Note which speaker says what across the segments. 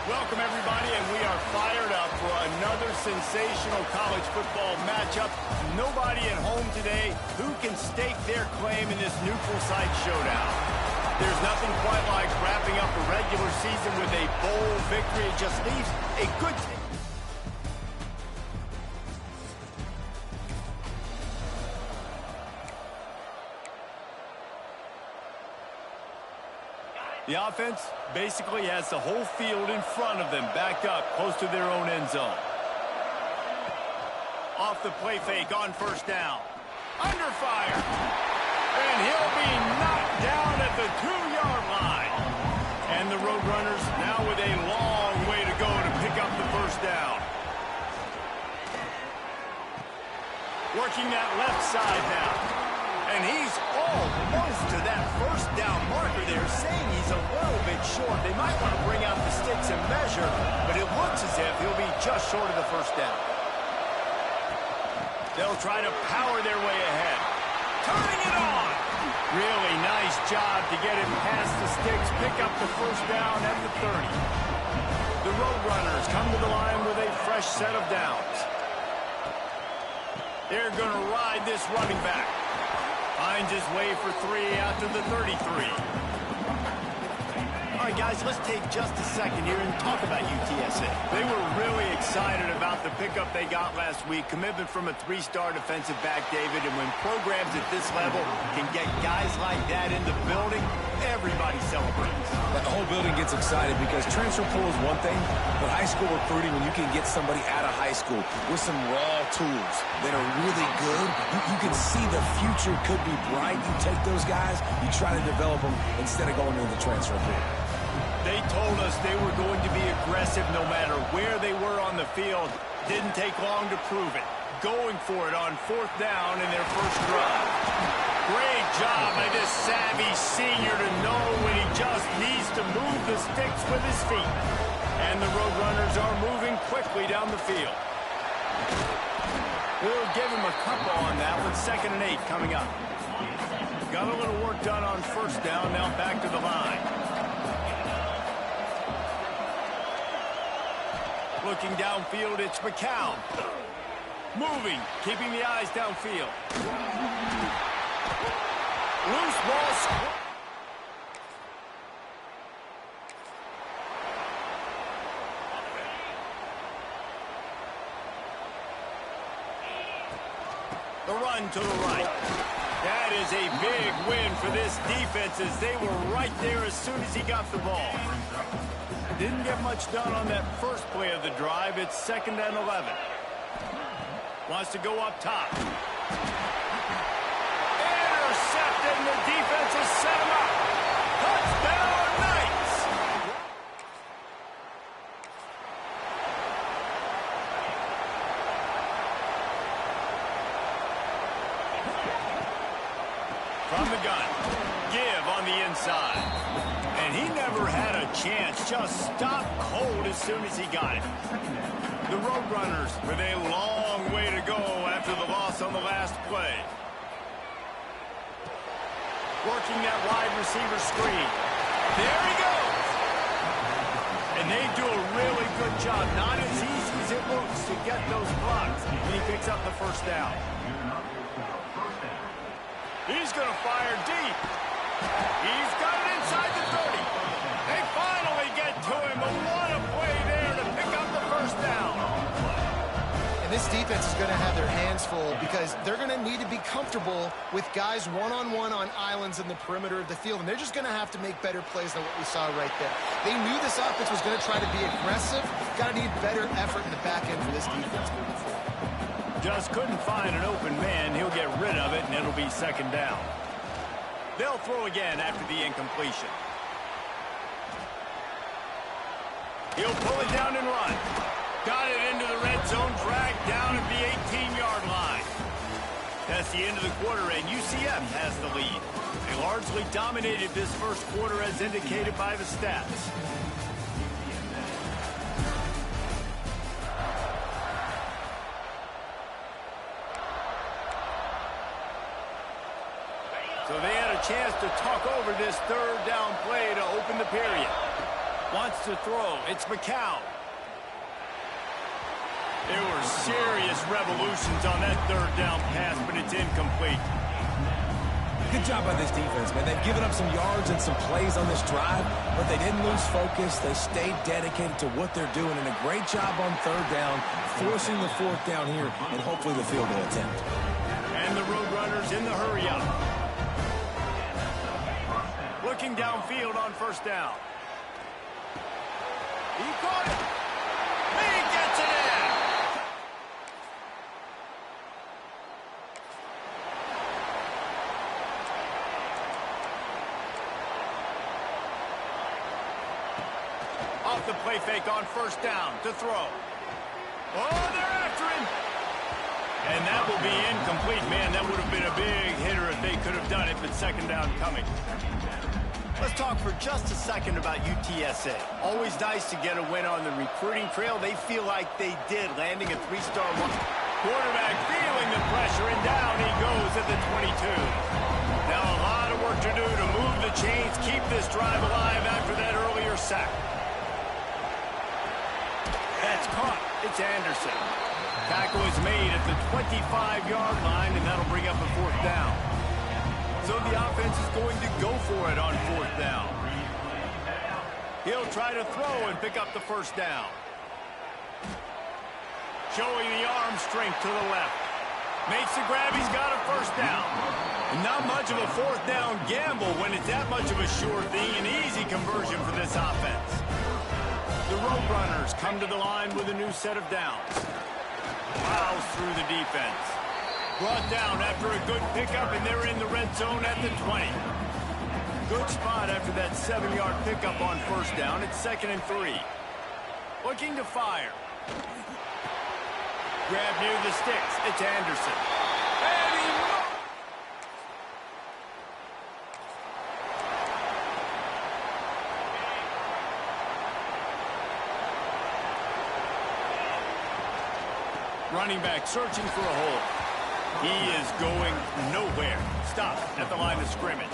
Speaker 1: Welcome, everybody, and we are fired up for another sensational college football matchup. Nobody at home today who can stake their claim in this neutral site showdown. There's nothing quite like wrapping up a regular season with a bowl victory. It just leaves a good taste. The offense basically has the whole field in front of them, backed up close to their own end zone. Off the play fake on first down. Under fire. And he'll be knocked down at the 2-yard line. And the Roadrunners now with a long way to go to pick up the first down. Working that left side now. And he's almost to that first down marker there, saying he's a little bit short. They might want to bring out the sticks and measure, but it looks as if he'll be just short of the first down. They'll try to power their way ahead. Turning it on! Really nice job to get him past the sticks, pick up the first down at the 30. The Roadrunners come to the line with a fresh set of downs. They're going to ride this running back. Finds his way for 3 out to the 33. All right, guys, let's take just a second here and talk about UTSA. They were really excited about the pickup they got last week. Commitment from a 3-star defensive back, David. And when programs at this level can get guys like that in the building, everybody celebrates.
Speaker 2: The whole building gets excited because transfer pool is one thing, but high school recruiting, when you can get somebody out of high school with some raw tools that are really good, you can see the future could be bright. You take those guys, you try to develop them instead of going into the transfer pool.
Speaker 1: They told us they were going to be aggressive no matter where they were on the field. Didn't take long to prove it. Going for it on 4th down in their first drive. Great job by this savvy senior to know when he just needs to move the sticks with his feet. And the Roadrunners are moving quickly down the field. We'll give him a couple on that with 2nd and 8 coming up. Got a little work done on first down, now back to the line. Looking downfield, it's McCown. Moving, keeping the eyes downfield. Loose ball. The run to the right. That is a big win for this defense as they were right there as soon as he got the ball. Didn't get much done on that first play of the drive. It's 2nd and 11. Wants to go up top. Intercepted, and the defense has set him up. Touchdown, Knights! From the gun. Give on the inside. And he never had a chance. Just stopped cold as soon as he got it. The Roadrunners with a long way to go after the loss on the last play. Working that wide receiver screen. There he goes. And they do a really good job. Not as easy as it looks to get those blocks. And he picks up the first down. He's going to fire deep. He's got it inside the 30. They finally get to him. But what a play there to pick up the first down.
Speaker 3: And this defense is going to have their hands full because they're going to need to be comfortable with guys one-on-one on islands in the perimeter of the field. And they're just going to have to make better plays than what we saw right there. They knew this offense was going to try to be aggressive. Got to need better effort in the back end for this defense moving forward.
Speaker 1: Just couldn't find an open man. He'll get rid of it, and it'll be 2nd down. They'll throw again after the incompletion. He'll pull it down and run. Got it into the red zone, dragged down at the 18-yard line. That's the end of the quarter, and UCF has the lead. They largely dominated this first quarter as indicated by the stats. So they had a chance to talk over this 3rd down play to open the period. Wants to throw. It's McCown. There were serious revolutions on that third down pass, but it's incomplete.
Speaker 2: Good job by this defense, man. They've given up some yards and some plays on this drive, but they didn't lose focus. They stayed dedicated to what they're doing, and a great job on third down, forcing the fourth down here, and hopefully the field goal attempt.
Speaker 1: And the Roadrunners in the hurry up. Looking downfield on first down. He caught it. He gets it in. Off the play fake on first down to throw. Oh, they're after him. And that will be incomplete. Man, that would have been a big hitter if they could have done it, but second down coming. Let's talk for just a second about UTSA. Always nice to get a win on the recruiting trail. They feel like they did, landing a three-star one. Quarterback feeling the pressure, and down he goes at the 22. Now a lot of work to do to move the chains, keep this drive alive after that earlier sack. That's caught. It's Anderson. Tackle is made at the 25-yard line, and that'll bring up a fourth down. So the offense is going to go for it on fourth down. He'll try to throw and pick up the first down. Showing the arm strength to the left. Makes the grab. He's got a first down. And not much of a fourth down gamble when it's that much of a sure thing. An easy conversion for this offense. The Roadrunners come to the line with a new set of downs. Plows through the defense. Brought down after a good pickup, and they're in the red zone at the 20. Good spot after that 7-yard pickup on first down. It's 2nd and 3. Looking to fire. Grab near the sticks. It's Anderson. And he... Running back searching for a hole. He is going nowhere. Stop at the line of scrimmage.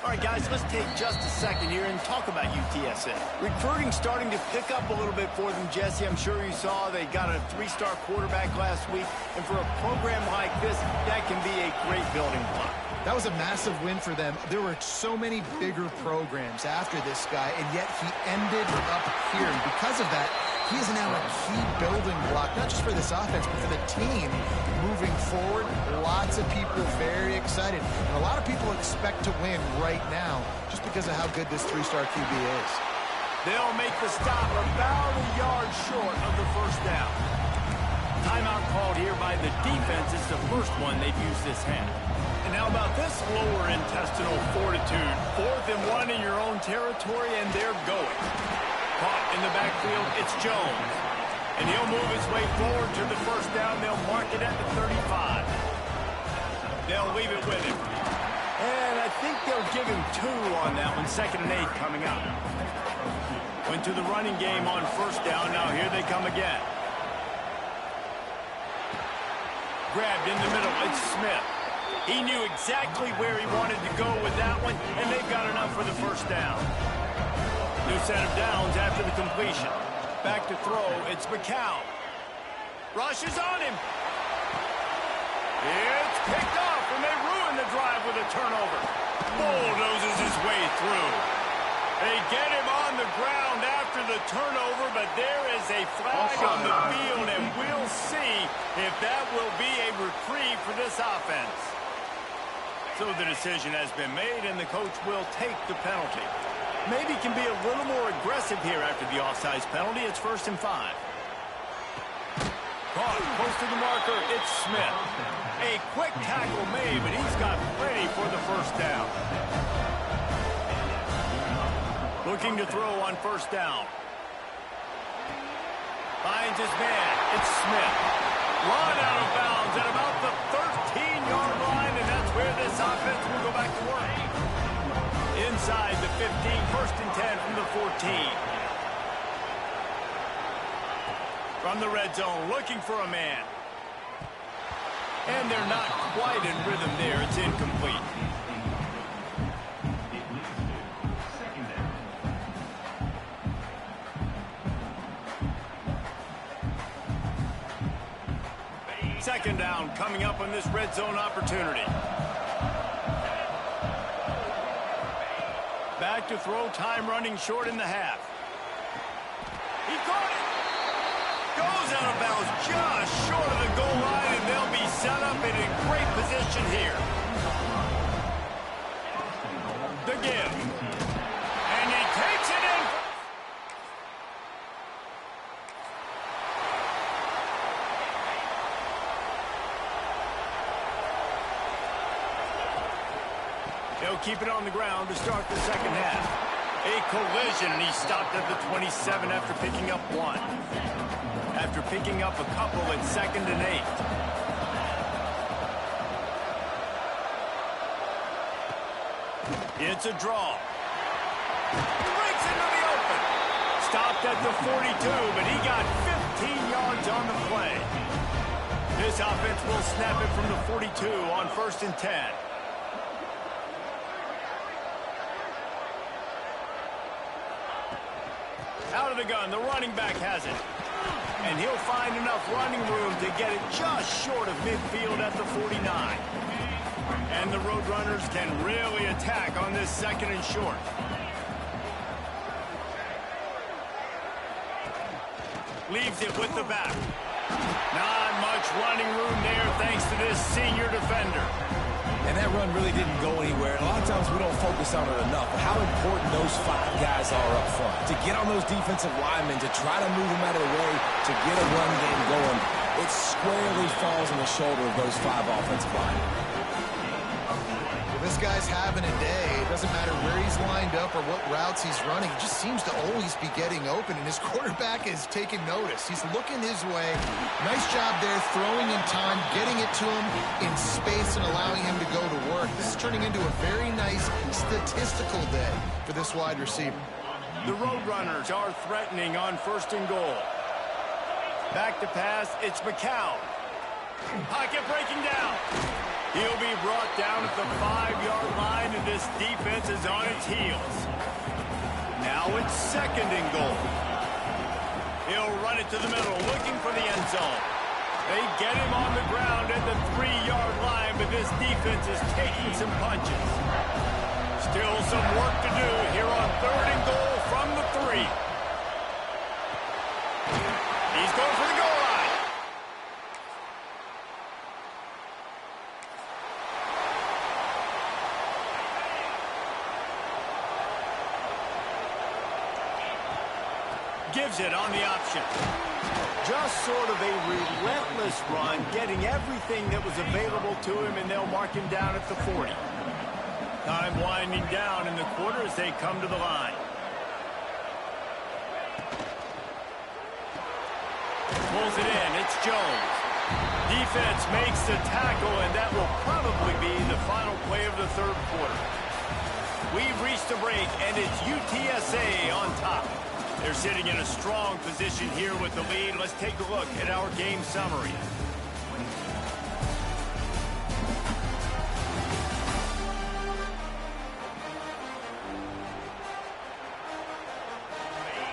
Speaker 1: All right, guys, let's take just a second here and talk about UTSA. Recruiting starting to pick up a little bit for them, Jesse. I'm sure you saw they got a 3-star quarterback last week. And for a program like this, that can be a great building block.
Speaker 3: That was a massive win for them. There were so many bigger programs after this guy, and yet he ended up here. And because of that, he is now a key building block, not just for this offense, but for the team moving forward. Lots of people very excited. And a lot of people expect to win right now just because of how good this 3-star QB is.
Speaker 1: They'll make the stop about a yard short of the first down. Timeout called here by the defense. It's the first one they've used this half. And how about this lower intestinal fortitude? 4th and 1 in your own territory, and they're going. Caught in the backfield, it's Jones. And he'll move his way forward to the first down. They'll mark it at the 35. They'll leave it with him. And I think they'll give him 2 on that one. 2nd and 8 coming up. Went to the running game on first down. Now here they come again. Grabbed in the middle. It's Smith. He knew exactly where he wanted to go with that one, and they've got enough for the first down. New set of downs after the completion. Back to throw, it's McCown. Rushes on him. It's picked off, and they ruin the drive with a turnover. Bulldozes his way through. They get him on the ground after the turnover, but there is a flag on the field, and we'll see if that will be a reprieve for this offense. So the decision has been made, and the coach will take the penalty. Maybe can be a little more aggressive here after the offsides penalty. It's 1st and 5. Caught close to the marker. It's Smith. A quick tackle made, but he's got plenty for the first down. Looking to throw on first down. Finds his man. It's Smith. Run out of bounds at about the 13-yard line, and that's where this offense will go back to work. Inside the 15, 1st and 10 from the 14. From the red zone, looking for a man. And they're not quite in rhythm there. It's incomplete. Second down coming up on this red zone opportunity. Back to throw, time running short in the half. He caught it. Goes out of bounds just short of the goal line, and they'll be set up in a great position here. The give. And he takes it in. He'll keep it on the ground to start the second half. A collision, and he stopped at the 27 after picking up one. After picking up a couple at 2nd and 8. It's a draw. Breaks into the open. Stopped at the 42, but he got 15 yards on the play. This offense will snap it from the 42 on 1st and 10. Out of the gun, the running back has it. And he'll find enough running room to get it just short of midfield at the 49. And the Roadrunners can really attack on this 2nd and short. Leaves it with the back. Not much running room there thanks to this senior defender.
Speaker 2: And that run really didn't go anywhere. And a lot of times we don't focus on it enough. But how important those 5 guys are up front. To get on those defensive linemen, to try to move them out of the way, to get a run game going, it squarely falls on the shoulder of those 5 offensive linemen.
Speaker 3: This guy's having a day. It doesn't matter where he's lined up or what routes he's running. He just seems to always be getting open, and his quarterback is taking notice. He's looking his way. Nice job there, throwing in time, getting it to him in space and allowing him to go to work. This is turning into a very nice statistical day for this wide receiver.
Speaker 1: The Roadrunners are threatening on 1st and goal. Back to pass, it's McCown. Pocket breaking down. He'll be brought down at the 5-yard line, and this defense is on its heels. Now it's 2nd and goal. He'll run it to the middle, looking for the end zone. They get him on the ground at the 3-yard line, but this defense is taking some punches. Still some work to do here on 3rd and goal from the 3. He's going for the goal line. Gives it on the option. Just sort of a relentless run, getting everything that was available to him, and they'll mark him down at the 40. Time winding down in the quarter as they come to the line. Pulls it in. It's Jones. Defense makes the tackle, and that will probably be the final play of the 3rd quarter. We've reached a break, and it's UTSA on top. They're sitting in a strong position here with the lead. Let's take a look at our game summary.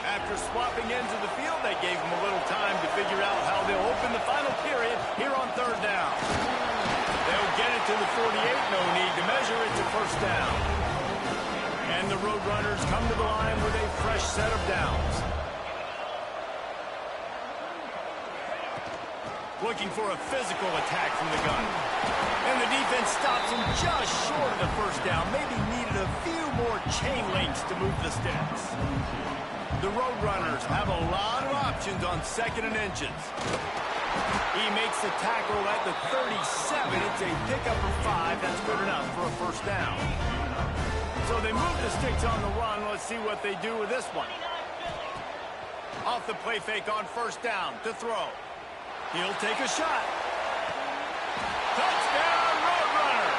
Speaker 1: After swapping ends of the field, they gave them a little time to figure out how they'll open the final period here on 3rd down. They'll get it to the 48, no need to measure it to 1st down. And the Roadrunners come to the line with a fresh set of downs. Looking for a physical attack from the gun. And the defense stops him just short of the 1st down. Maybe needed a few more chain links to move the sticks. The Roadrunners have a lot of options on 2nd and inches. He makes the tackle at the 37. It's a pickup of 5. That's good enough for a 1st down. So they move the sticks on the run. Let's see what they do with this one. Off the play fake on 1st down to throw. He'll take a shot. Touchdown, Roadrunners!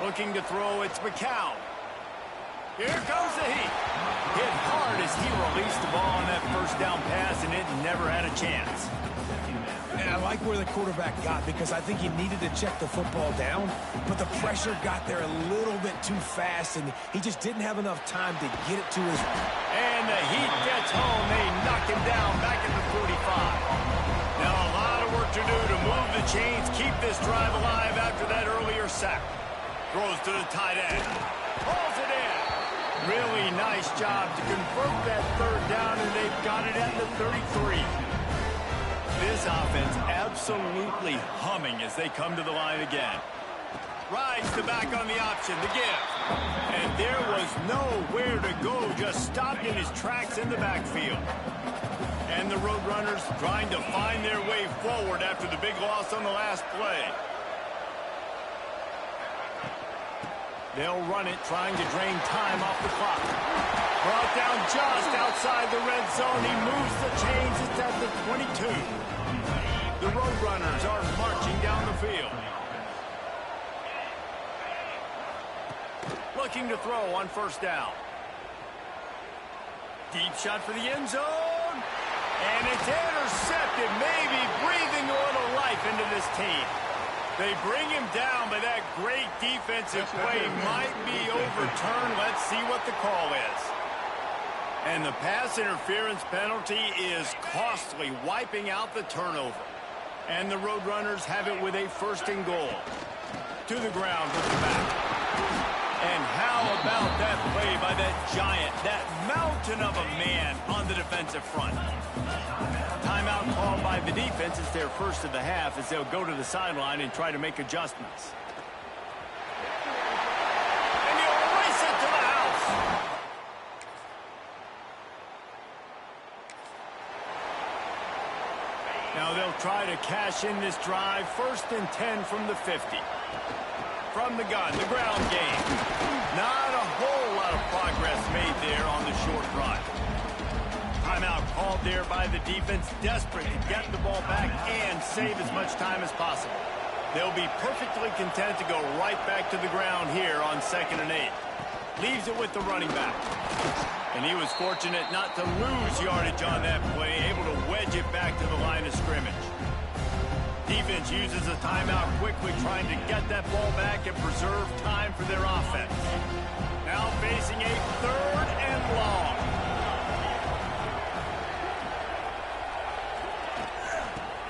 Speaker 1: Looking to throw, it's McCown. Here comes the heat. Hit hard as he released the ball on that 1st down pass, and it never had a chance.
Speaker 2: And I like where the quarterback got because I think he needed to check the football down, but the pressure got there a little bit too fast, and he just didn't have enough time to get it to his...
Speaker 1: And the heat gets home. They knock him down back at the 45. Now a lot of work to do to move the chains, keep this drive alive after that earlier sack. Throws to the tight end. Pulls it in. Really nice job to convert that third down, and they've got it at the 33. This offense absolutely humming as they come to the line again. Rides the back on the option, the give. And there was nowhere to go, just stopped in his tracks in the backfield. And the Roadrunners trying to find their way forward after the big loss on the last play. They'll run it, trying to drain time off the clock. Brought down just outside the red zone. He moves the chains. It's at the 22. The Roadrunners are marching down the field. Looking to throw on first down. Deep shot for the end zone. And it's intercepted, maybe breathing a little life into this team. They bring him down, but that great defensive play might be overturned. Let's see what the call is. And the pass interference penalty is costly, wiping out the turnover. And the Roadrunners have it with a first and goal. To the ground with the back. And how about that play by that giant, that mountain of a man on the defensive front? Timeout called by the defense. It's their first of the half as they'll go to the sideline and try to make adjustments. And he'll race it to the house. Now they'll try to cash in this drive. First and 10 from the 50. From the gun, the ground game. Not a whole lot of progress made there on the short run. Timeout called there by the defense, desperate to get the ball back and save as much time as possible. They'll be perfectly content to go right back to the ground here on 2nd and 8. Leaves it with the running back. And he was fortunate not to lose yardage on that play, able to wedge it back to the line of scrimmage. Defense uses a timeout quickly, trying to get that ball back and preserve time for their offense. Now facing a 3rd and long.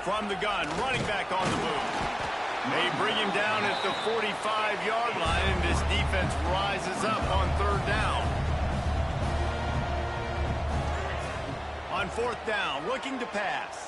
Speaker 1: From the gun, running back on the move. They bring him down at the 45-yard line, and this defense rises up on 3rd down. On 4th down, looking to pass.